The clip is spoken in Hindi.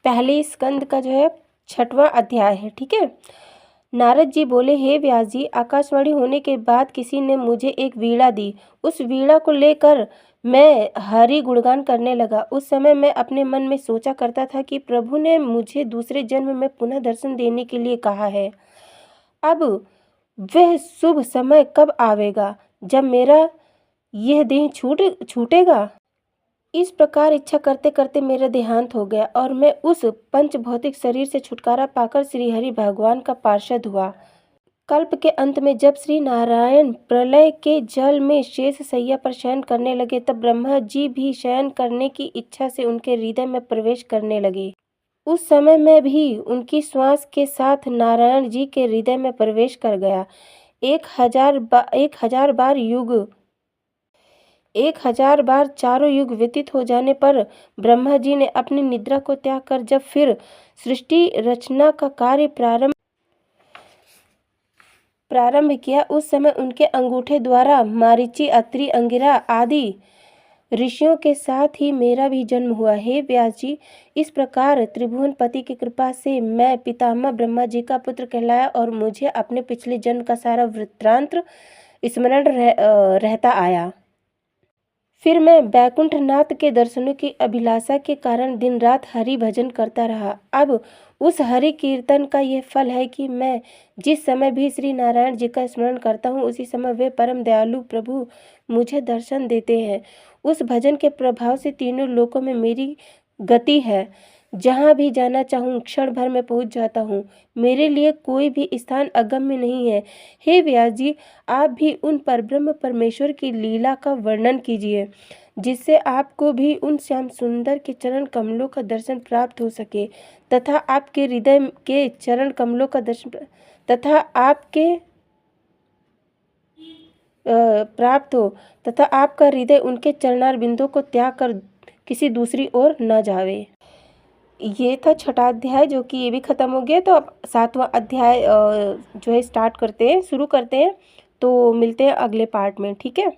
पहले स्कंद का जो है 6वां अध्याय है। ठीक है। नारद जी बोले, हे व्यास जी, आकाशवाणी होने के बाद किसी ने मुझे एक वीणा दी। उस वीणा को लेकर मैं हरि गुणगान करने लगा। उस समय मैं अपने मन में सोचा करता था कि प्रभु ने मुझे दूसरे जन्म में पुनः दर्शन देने के लिए कहा है। अब वह शुभ समय कब आवेगा जब मेरा यह देह छूटेगा। इस प्रकार इच्छा करते करते मेरा देहांत हो गया और मैं उस पंच भौतिक शरीर से छुटकारा पाकर श्री हरि भगवान का पार्षद हुआ। कल्प के अंत में जब श्री नारायण प्रलय के जल में शेष शैया पर शयन करने लगे, तब ब्रह्मा जी भी शयन करने की इच्छा से उनके हृदय में प्रवेश करने लगे। उस समय मैं भी उनकी श्वास के साथ नारायण जी के हृदय में प्रवेश कर गया। 1000 बार चारों युग व्यतीत हो जाने पर ब्रह्मा जी ने अपनी निद्रा को त्याग कर जब फिर सृष्टि रचना का कार्य प्रारंभ किया, उस समय उनके अंगूठे द्वारा मारीची, अत्रि, अंगिरा आदि ऋषियों के साथ ही मेरा भी जन्म हुआ। हे व्यास जी, इस प्रकार त्रिभुवन पति की कृपा से मैं पितामह ब्रह्मा जी का पुत्र कहलाया और मुझे अपने पिछले जन्म का सारा वृत्तांत स्मरण रहता आया। फिर मैं वैकुंठनाथ के दर्शनों की अभिलाषा के कारण दिन रात हरि भजन करता रहा। अब उस हरि कीर्तन का यह फल है कि मैं जिस समय भी श्री नारायण जी का स्मरण करता हूँ, उसी समय वे परम दयालु प्रभु मुझे दर्शन देते हैं। उस भजन के प्रभाव से तीनों लोकों में मेरी गति है। जहाँ भी जाना चाहूँ क्षण भर में पहुँच जाता हूँ। मेरे लिए कोई भी स्थान अगम्य नहीं है। हे व्यास जी, आप भी उन परब्रह्म परमेश्वर की लीला का वर्णन कीजिए, जिससे आपको भी उन श्याम सुंदर के चरण कमलों का दर्शन प्राप्त हो सके तथा आपके हृदय के चरण कमलों का दर्शन प्राप्त हो तथा आपका हृदय उनके चरणार बिंदु को त्याग कर किसी दूसरी ओर न जावे। ये था 6वां अध्याय, जो कि ये भी ख़त्म हो गया। तो अब 7वां अध्याय जो है शुरू करते हैं। तो मिलते हैं अगले पार्ट में। ठीक है।